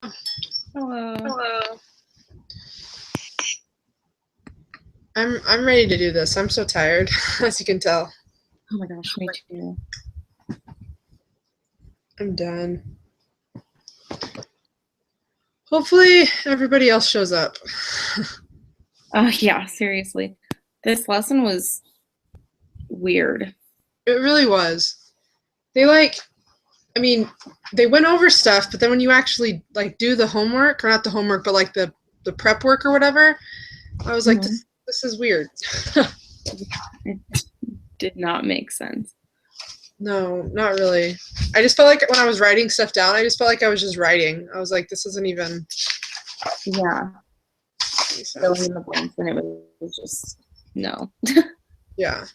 Hello. Hello. I'm ready to do this. I'm so tired, as you can tell. Oh my gosh, me too. I'm done. Hopefully everybody else shows up. Yeah, seriously. This lesson was weird. It really was. They they went over stuff, but then when you actually do the homework, or not the homework, but the prep work or whatever, I was like, this is weird. It did not make sense. No, not really. I just felt like when I was writing stuff down, I just felt like I was just writing. I was like, this isn't even. Yeah. Filling in the blanks, and it was just no. Yeah.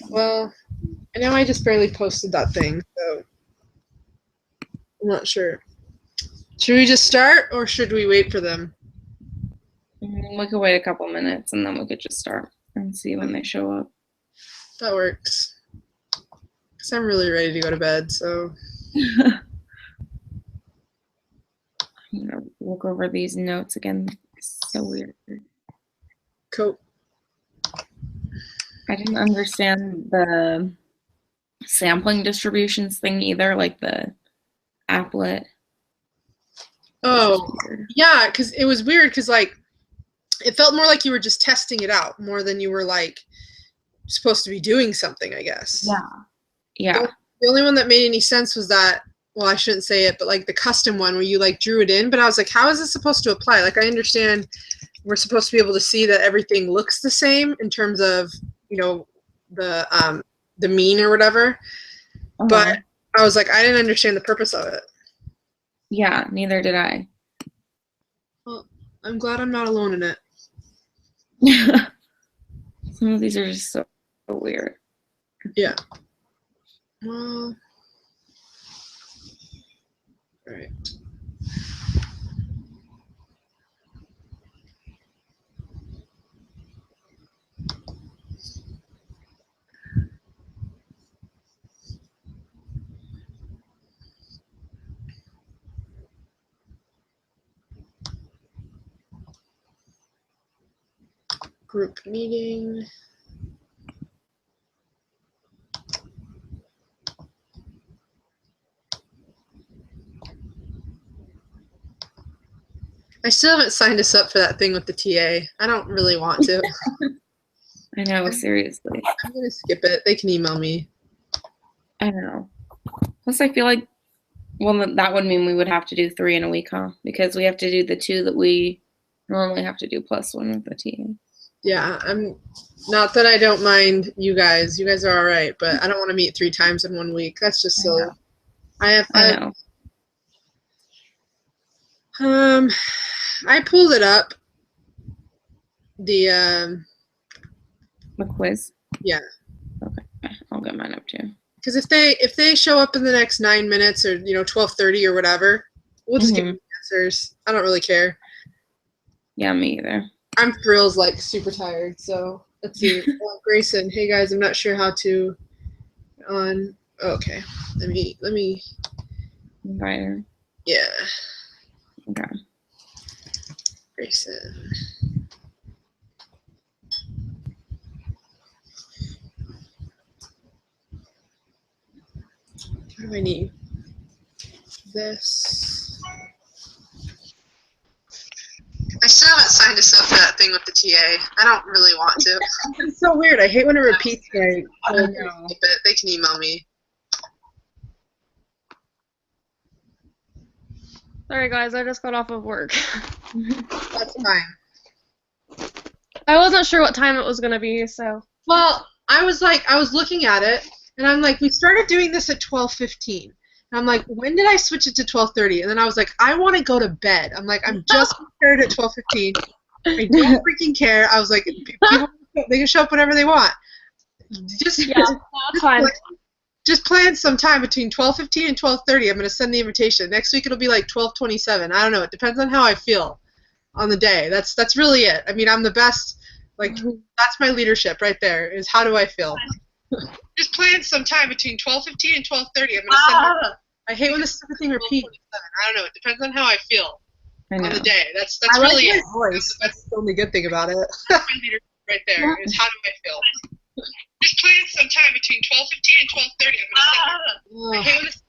Well, I know I just barely posted that thing, so I'm not sure. Should we just start, or should we wait for them? We could wait a couple minutes, and then we could just start and see when they show up. That works. Because I'm really ready to go to bed, so. I'm gonna look over these notes again. It's so weird. Cool. I didn't understand the sampling distributions thing either, like the applet. Oh, yeah, because it was weird, because, it felt more like you were just testing it out, more than you were, supposed to be doing something, I guess. Yeah. The only one that made any sense was that, well, I shouldn't say it, but, the custom one where you, drew it in, but I was like, how is this supposed to apply? I understand we're supposed to be able to see that everything looks the same in terms of, the mean or whatever. But I was like, I didn't understand the purpose of it. Yeah, neither did I. Well, I'm glad I'm not alone in it. Some of these are just so weird. Yeah. Well, all right. Group meeting. I still haven't signed us up for that thing with the TA. I don't really want to. I know, seriously. I'm going to skip it. They can email me. I don't know. Plus, I feel like, well, that would mean we would have to do 3 in a week, huh? Because we have to do the 2 that we normally have to do plus 1 with the TA. Yeah, I'm not that I don't mind you guys. You guys are all right, but I don't want to meet 3 times in 1 week. That's just silly. I know. I pulled it up. The quiz? Yeah. Okay, I'll get mine up too. Because if they show up in the next 9 minutes or 12:30 or whatever, we'll just give them answers. I don't really care. Yeah, me either. I'm Thrill's super tired, so let's see. Grayson, hey guys, I'm not sure how to on. Okay, let me invite her. Yeah. Okay. Grayson. What do I need? This. I still haven't signed us up for that thing with the TA. I don't really want to. It's so weird. I hate when it repeats. They can email me. Sorry guys, I just got off of work. That's fine. I wasn't sure what time it was gonna be, so. Well, I was looking at it, and I'm like, we started doing this at 12:15. And I'm like, when did I switch it to 12:30? And then I was like, I want to go to bed. I'm like, I'm just started at 12:15. I don't freaking care. I was like, people, they can show up whenever they want. Just fine. Just plan some time between 12:15 and 12:30. I'm going to send the invitation. Next week it'll be 12:27. I don't know. It depends on how I feel on the day. That's really it. I mean, I'm the best. That's my leadership right there. Is how do I feel? Just plan sometime between 12:15 and 12:30. I'm gonna send her. I hate when this stupid thing repeats. I don't know. It depends on how I feel I on know. the day. That's I like really my it. voice. That's the only good thing about it. That's my leadership right there. Is how do I feel? Just plan sometime between 12:15 and 12:30. I'm gonna send her. I hate when this.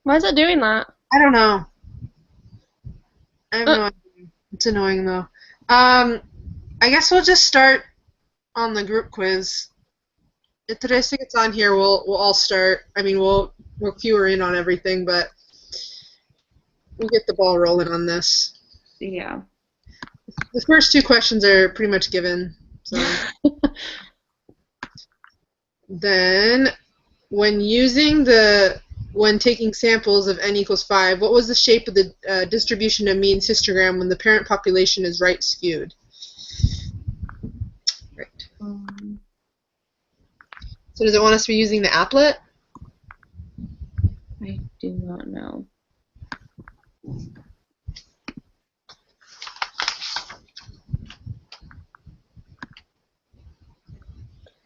Why is it doing that? I don't know. I have no idea. It's annoying though. I guess we'll just start on the group quiz. If today's ticket's on here, we'll all start. I mean, we'll cue her in on everything, but we'll get the ball rolling on this. Yeah. The first two questions are pretty much given. So then, when taking samples of n equals 5, what was the shape of the distribution of means histogram when the parent population is right skewed? Right. So does it want us to be using the applet? I do not know.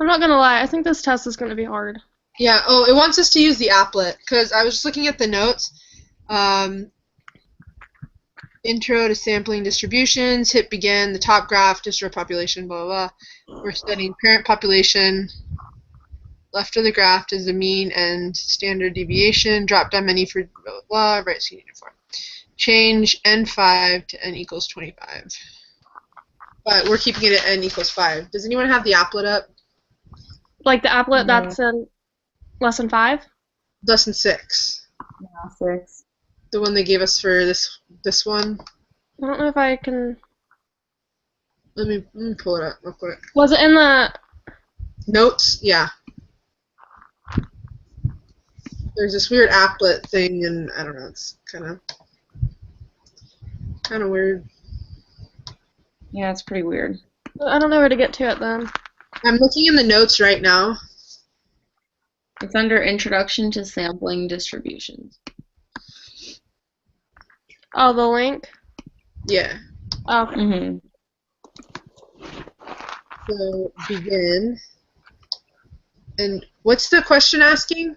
I'm not gonna lie, I think this test is gonna be hard. Yeah, oh, it wants us to use the applet, because I was just looking at the notes. Intro to sampling distributions, hit begin, the top graph, distro population, blah, blah, blah. We're studying parent population. Left of the graph is the mean and standard deviation. Drop down menu for blah, blah, blah. Right, so uniform. Change n5 to n equals 25. But we're keeping it at n equals 5. Does anyone have the applet up? Like the applet No. that's in lesson 5? Lesson 6. Yeah, 6. The one they gave us for this one. I don't know if I can. Let me pull it up real quick. Was it in the? Notes? Yeah. There's this weird applet thing, and I don't know, it's kind of weird. Yeah, it's pretty weird. I don't know where to get to it then. I'm looking in the notes right now. It's under Introduction to Sampling Distributions. Oh, the link. Yeah. Oh, Mm-hmm. So begin. And what's the question asking?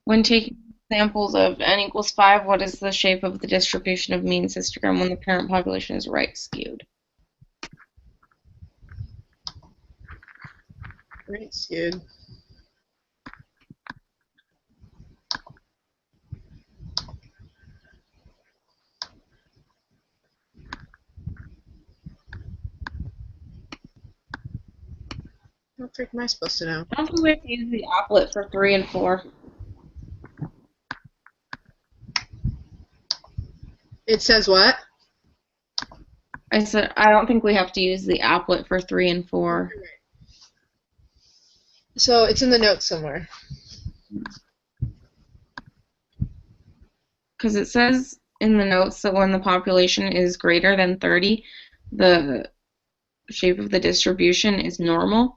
When taking samples of n equals 5, what is the shape of the distribution of means histogram when the parent population is right skewed? Right skewed. How the frick am I supposed to know? I don't think we have to use the applet for 3 and 4. It says what? I said I don't think we have to use the applet for 3 and 4. So it's in the notes somewhere. Because it says in the notes that when the population is greater than 30, the shape of the distribution is normal.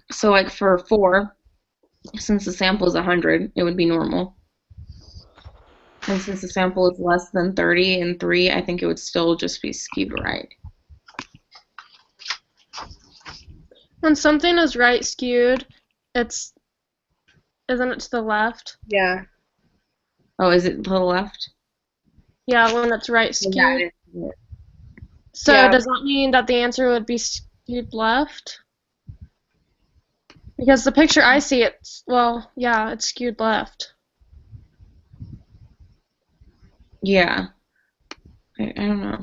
So like for 4, since the sample is 100, it would be normal. And since the sample is less than 30 in 3, I think it would still just be skewed right. when something is right skewed, isn't it to the left? Yeah. Oh, is it to the left? Yeah, when it's right skewed. Yeah, it is. So Yeah. does that mean that the answer would be skewed left? Because the picture I see, it's skewed left. Yeah. I don't know.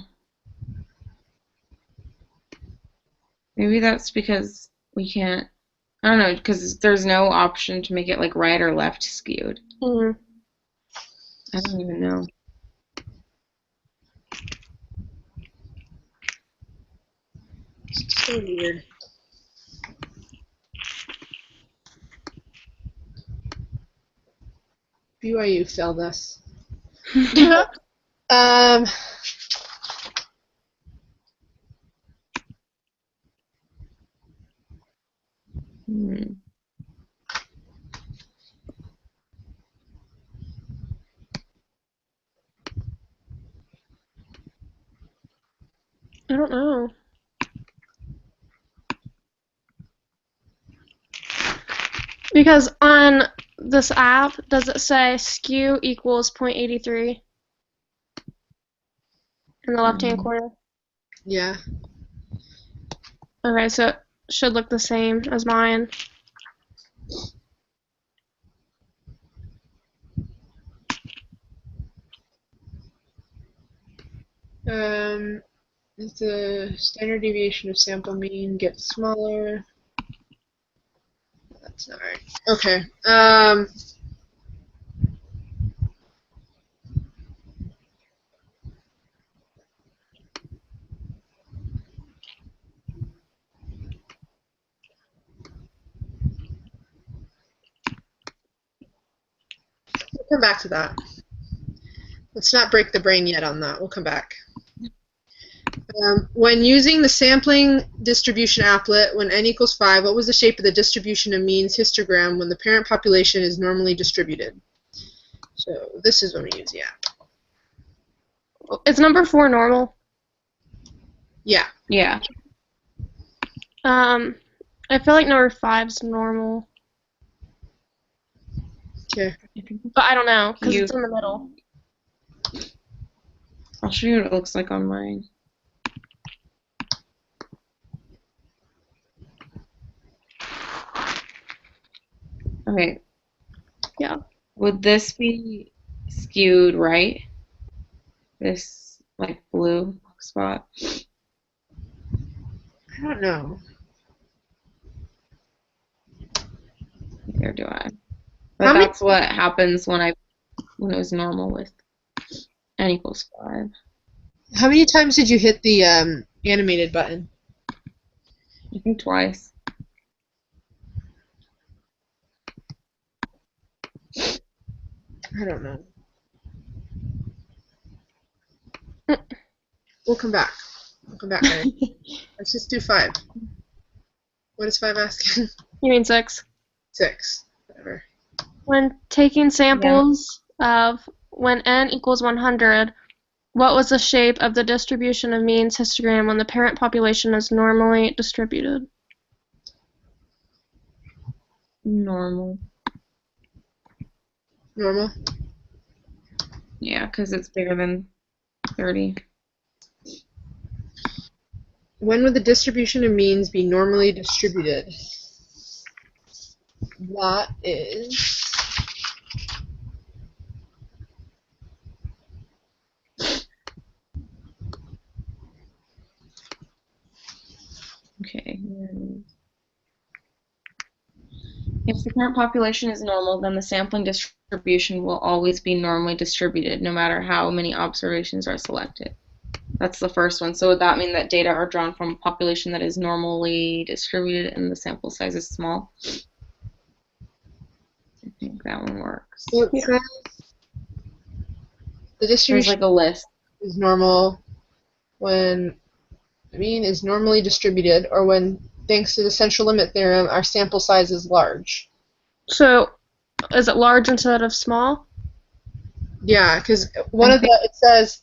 Maybe that's because we can't. I don't know, because there's no option to make it like right or left skewed. Mm-hmm. I don't even know. It's so weird. BYU failed us. Hmm. I don't know. Because on this app, does it say skew equals 0.83 in the left-hand corner? Yeah. Okay, so it should look the same as mine. If the standard deviation of sample mean gets smaller. That's not right. Okay. We'll come back to that. Let's not break the brain yet on that. We'll come back. When using the sampling distribution applet when n equals 5, what was the shape of the distribution of means histogram when the parent population is normally distributed? So this is when we use the app. Is number 4 normal? Yeah. Yeah. I feel like number 5's normal, Okay. but I don't know because You- it's in the middle. I'll show you what it looks like on mine. Okay. Yeah. Would this be skewed right? This like blue spot? I don't know. Neither do I. How But many- that's what happens when it was normal with n equals 5. How many times did you hit the animated button? I think twice. I don't know. We'll come back. We'll come back. Guys. Let's just do 5. What is 5 asking? You mean 6? 6. Whatever. When taking samples of when n equals 100, what was the shape of the distribution of means histogram when the parent population is normally distributed? Normal. Normal. Yeah, because it's bigger than 30. When would the distribution of means be normally distributed? That is... Okay. If the parent population is normal, then the sampling distribution will always be normally distributed, no matter how many observations are selected. That's the first one. So would that mean that data are drawn from a population that is normally distributed and the sample size is small? I think that one works. So it says the There's distribution like a list. is normal when mean is normally distributed, or when, thanks to the central limit theorem, our sample size is large. So, is it large instead of small? Yeah, because one of the, it says,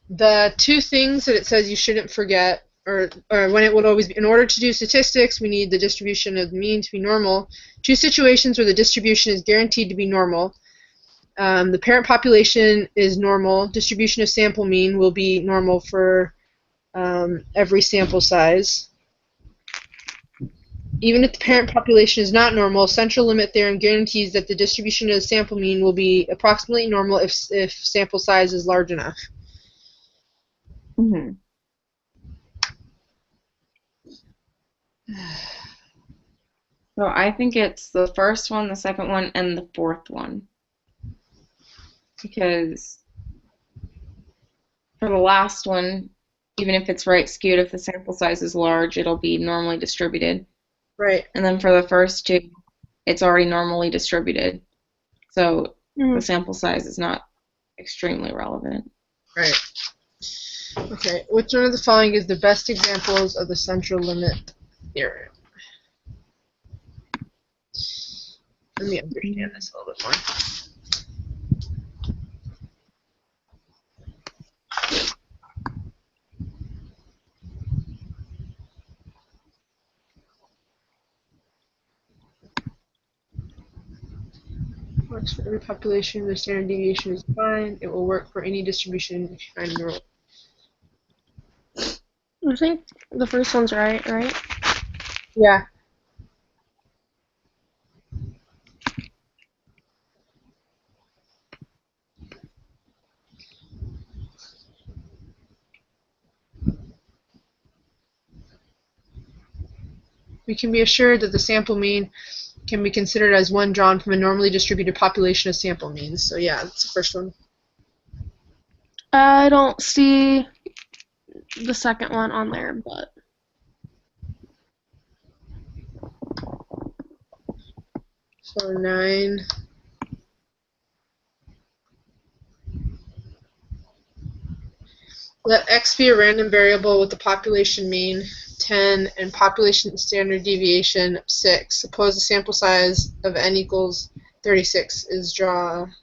the two things that it says you shouldn't forget, or when it would always be, in order to do statistics, we need the distribution of the mean to be normal. Two situations where the distribution is guaranteed to be normal. The parent population is normal. Distribution of sample mean will be normal for every sample size. Even if the parent population is not normal, central limit theorem guarantees that the distribution of the sample mean will be approximately normal if sample size is large enough. Mm-hmm. So I think it's the first one, the second one, and the fourth one. Because for the last one, even if it's right skewed, if the sample size is large, it'll be normally distributed. Right. And then for the first two, it's already normally distributed. So the sample size is not extremely relevant. Right. Okay. Which one of the following is the best examples of the central limit theorem? Let me understand this a little bit more. Works for every population. The standard deviation is fine. It will work for any distribution if you find the rule. I think the first one's right? Yeah. We can be assured that the sample mean can be considered as one drawn from a normally distributed population of sample means. So yeah, that's the first one. I don't see the second one on there, but So 9. Let x be a random variable with the population mean 10 and population standard deviation 6. Suppose the sample size of n equals 36 is drawn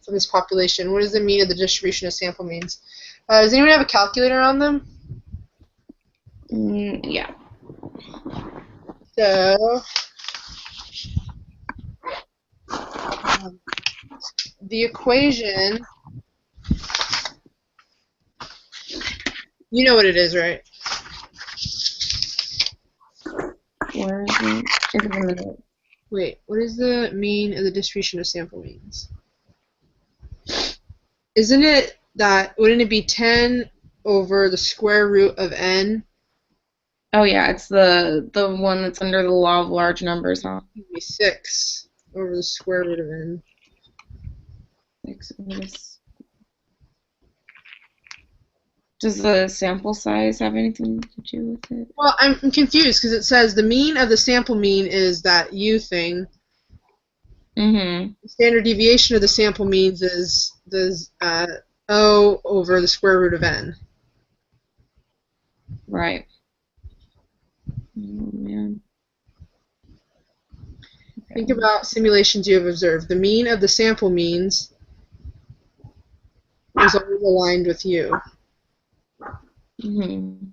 from this population. What is the mean of the distribution of sample means? Does anyone have a calculator on them? Yeah. So the equation, you know what it is, right? Where is it? It's in the middle. Wait, what is the mean of the distribution of sample means? Isn't it that, wouldn't it be 10 over the square root of n? Oh yeah, it's the one that's under the law of large numbers, huh? It would be 6 over the square root of n. 6 over this. Does the sample size have anything to do with it? Well, I'm confused because it says the mean of the sample mean is that u thing. Mm-hmm. The standard deviation of the sample means is O over the square root of n. Right. Oh, man. Think about simulations you have observed. The mean of the sample means is always aligned with u. Mm-hmm.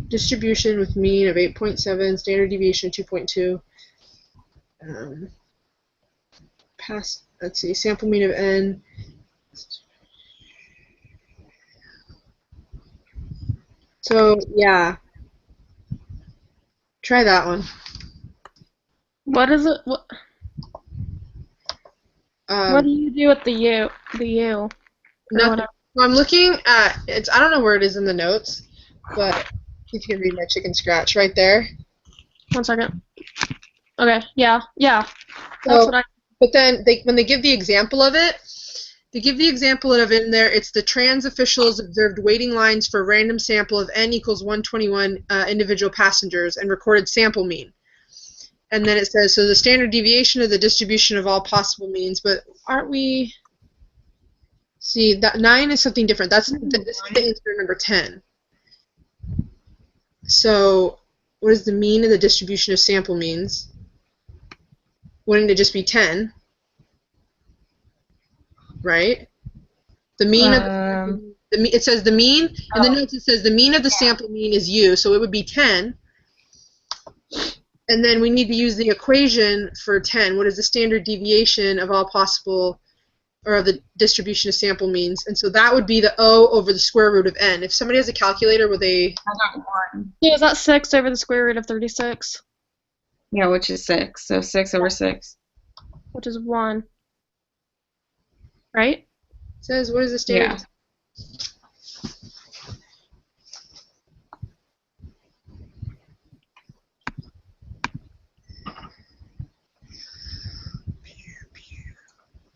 Distribution with mean of 8.7, standard deviation 2.2. Let's see, sample mean of n. So, yeah. Try that one. what is it? What do you do with the U? Or Nothing. whatever? Well, I'm looking at it's. I don't know where it is in the notes, but if you can read my chicken scratch right there. 1 second. Okay. Yeah. That's So, what I. but then when they give the example of it, they give the example of it in there. It's the trans officials observed waiting lines for a random sample of n equals 121 individual passengers and recorded sample mean. And then it says, so the standard deviation of the distribution of all possible means, but aren't we... See, that 9 is something different. This is the answer number 10. So what is the mean of the distribution of sample means? Wouldn't it just be 10? Right? The mean of it says the mean, and the notes it says the mean of the sample mean is u, so it would be 10. And then we need to use the equation for 10. What is the standard deviation of all possible, or of the distribution of sample means? And so that would be the O over the square root of n. If somebody has a calculator, would they... I got 1. Yeah, is that 6 over the square root of 36? Yeah, which is 6. So 6 over 6. Which is 1. Right? It says, what is the standard? Yeah.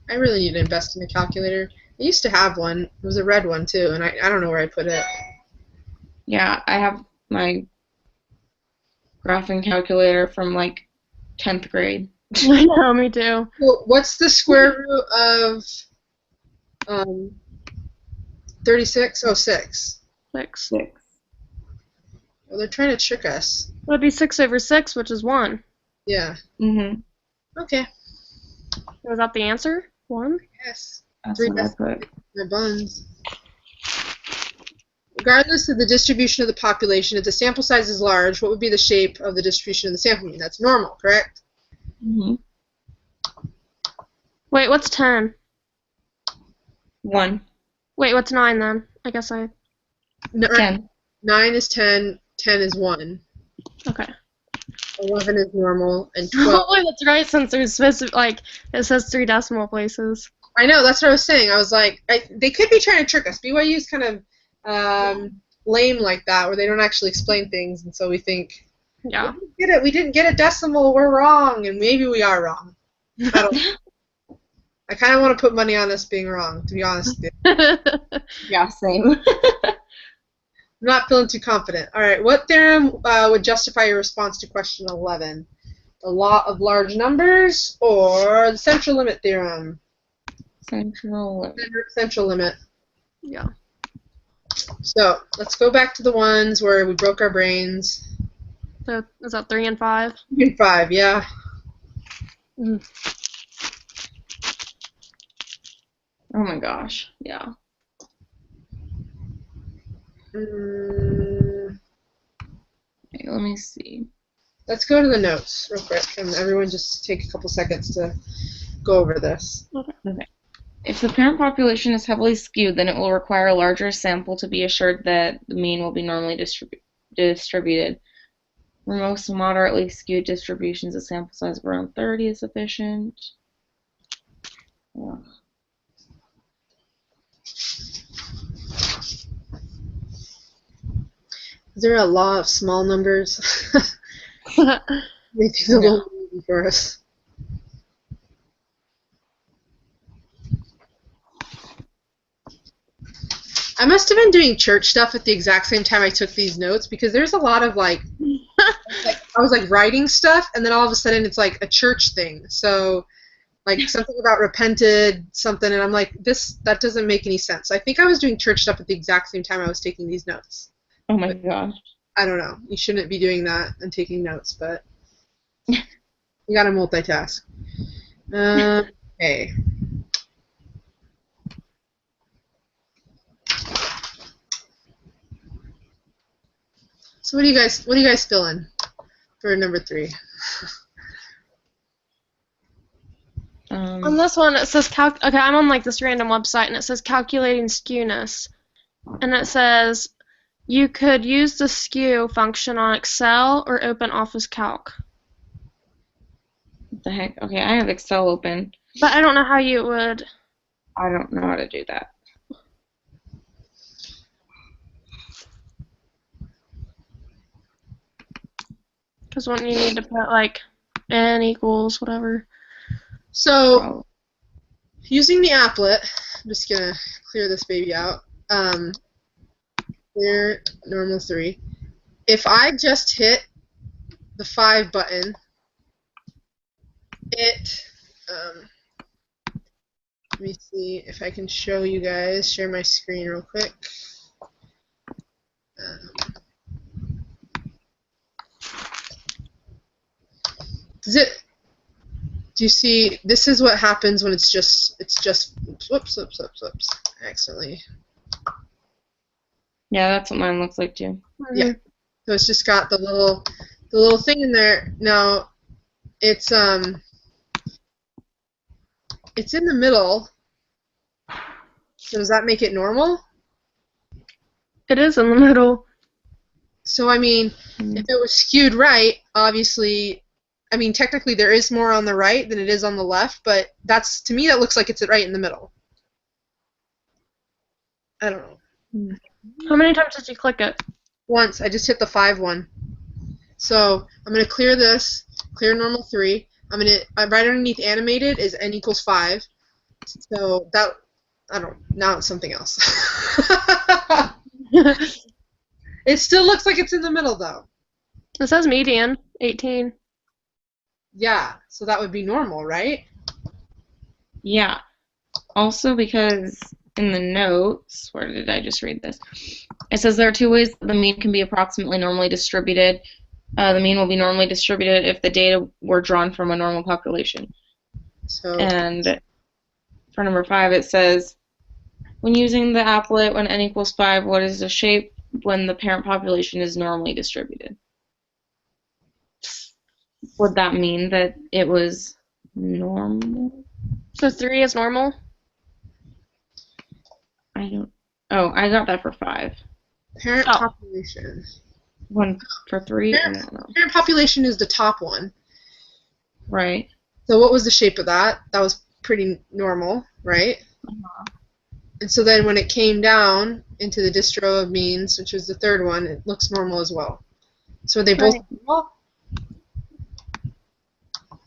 I really need to invest in a calculator. I used to have one. It was a red one, too, and I don't know where I put it. Yeah, I have my graphing calculator from like 10th grade. I know, me too. Well, what's the square root of 36? Oh, 6. 6. 6. Well, they're trying to trick us. Would be 6 over 6, which is 1. Yeah. Mm-hmm. Okay. Was that the answer? 1? Yes. That's 3 what I put. my buns. Regardless of the distribution of the population, if the sample size is large, what would be the shape of the distribution of the sample mean? That's normal, correct? Mhm. Wait, what's 10? 1. Wait, what's 9 then? I guess I. 10. 9 is 10, 10 is 1, Okay. 11 is normal, and 12. Hopefully that's right since there's specific, like, it says 3 decimal places. I know, that's what I was saying. I was like, they could be trying to trick us. BYU is kind of lame like that, where they don't actually explain things, and so we think, Yeah. we didn't get a decimal, we're wrong, and maybe we are wrong. I kind of want to put money on us being wrong, to be honest with you. Yeah, same. I'm not feeling too confident. All right, what theorem would justify your response to question 11? The law of large numbers or the central limit theorem? Central limit. Central limit. Yeah. So let's go back to the ones where we broke our brains. So is that 3 and 5? 3 and 5, yeah. Mm. Oh my gosh. Yeah. Okay, let me see. Let's go to the notes real quick, and everyone just take a couple seconds to go over this. Okay. If the parent population is heavily skewed, then it will require a larger sample to be assured that the mean will be normally distributed. For most moderately skewed distributions, a sample size of around 30 is sufficient. Ugh. Is there a law of small numbers? Make these a little easy for us. I must have been doing church stuff at the exact same time I took these notes, because there's a lot of like I was like writing stuff, and then all of a sudden it's like a church thing. So like something about repented something, and I'm like, that doesn't make any sense. I think I was doing church stuff at the exact same time I was taking these notes. Oh my gosh. I don't know. You shouldn't be doing that and taking notes, but you gotta multitask. Okay. So what do you guys feeling for number 3? On this one, it says okay, I'm on like this random website, and it says calculating skewness, and it says you could use the skew function on Excel or open Office Calc. What the heck? Okay, I have Excel open. But I don't know how you would. I don't know how to do that. Because wouldn't you need to put like n equals whatever? So using the applet, I'm just gonna clear this baby out. Clear normal 3. If I just hit the 5 button, it let me see if I can show you guys. Share my screen real quick. Do you see? This is what happens when it's just. Whoops. I accidentally. Yeah, that's what mine looks like too. Yeah. So it's just got the little thing in there. Now, it's in the middle. So does that make it normal? It is in the middle. So I mean, if it was skewed right, obviously, I mean technically there is more on the right than it is on the left, but to me that looks like it's right in the middle. I don't know. How many times did you click it? Once. I just hit the 5 one. So I'm going to clear this, clear normal 3. Right underneath animated is n equals 5. So that, I don't know, now it's something else. It still looks like it's in the middle though. It says median, 18. Yeah, so that would be normal, right? Yeah. Also because in the notes, where did I just read this? It says there are 2 ways that the mean can be approximately normally distributed. The mean will be normally distributed if the data were drawn from a normal population. So. And for number 5, it says, when using the applet, when n equals 5, what is the shape when the parent population is normally distributed? would that mean that it was normal? So 3 is normal? I don't. Oh, I got that for 5. Parent Oh. population. 1 for 3? I don't know. Parent population is the top one. Right. So what was the shape of that? That was pretty normal, right? And so then when it came down into the distro of means, which was the third one, it looks normal as well. So are they both Right. normal?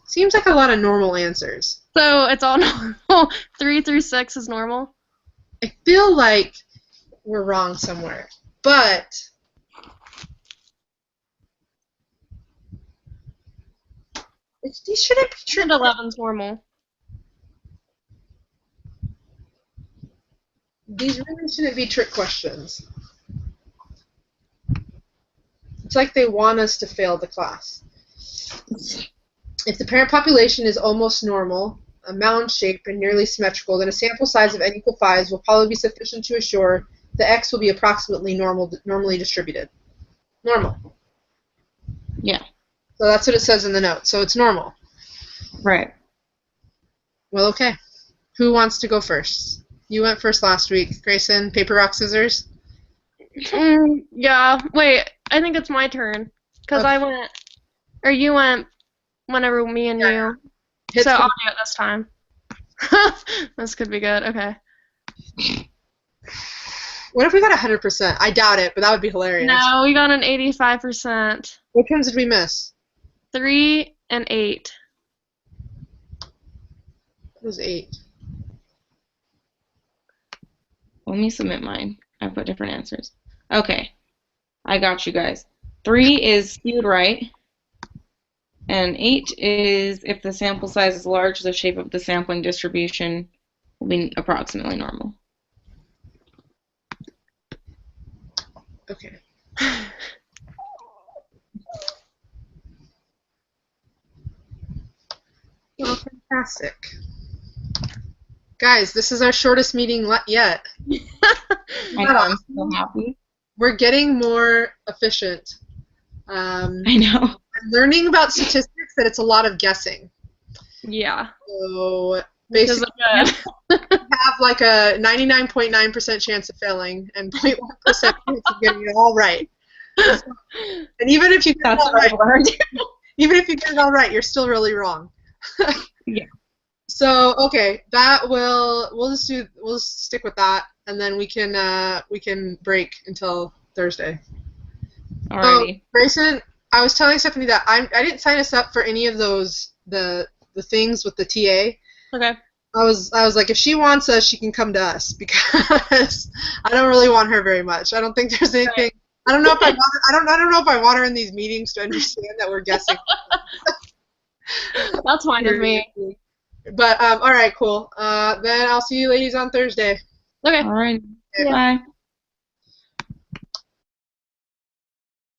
Seems like a lot of normal answers. So it's all normal. 3 through 6 is normal? I feel like we're wrong somewhere, but these shouldn't be trick. And 11's normal. These really shouldn't be trick questions. It's like they want us to fail the class. If the parent population is almost normal, a mound shape, and nearly symmetrical, then a sample size of n equal 5 will probably be sufficient to assure the x will be approximately normally distributed. Normal. Yeah. So that's what it says in the note. So it's normal. Right. Well, okay. Who wants to go first? You went first last week. Grayson, paper, rock, scissors? Yeah. Wait, I think it's my turn. Because Okay. I went, or you went whenever me and you. Hit So the- I'll do it this time. This could be good. Okay. What if we got 100%? I doubt it, but that would be hilarious. No, we got an 85%. Which ones did we miss? 3 and 8. It was 8. Let me submit mine. I put different answers. Okay. I got you guys. 3 is skewed right. And 8 is if the sample size is large, the shape of the sampling distribution will be approximately normal. Okay. Well, fantastic. Guys, this is our shortest meeting yet. I know, I'm so happy. We're getting more efficient. I know. I'm learning about statistics that it's a lot of guessing. Yeah. So Which is basically, good. we have like a 99.9% chance of failing and 0.1% chance of getting it all right. And even if you get it That's all what right, I learned. even if you get it all right, you're still really wrong. Yeah. So okay, we'll just stick with that, and then we can break until Thursday. Alrighty. Grayson, I was telling Stephanie that I didn't sign us up for any of those the things with the TA. Okay. I was like, if she wants us, she can come to us because I don't really want her very much. I don't think there's anything. Right. I don't know if I don't know if I want her in these meetings to understand that we're guessing. That's fine with me. But all right, cool. Then I'll see you ladies on Thursday. Okay. Alright. Yeah. Bye.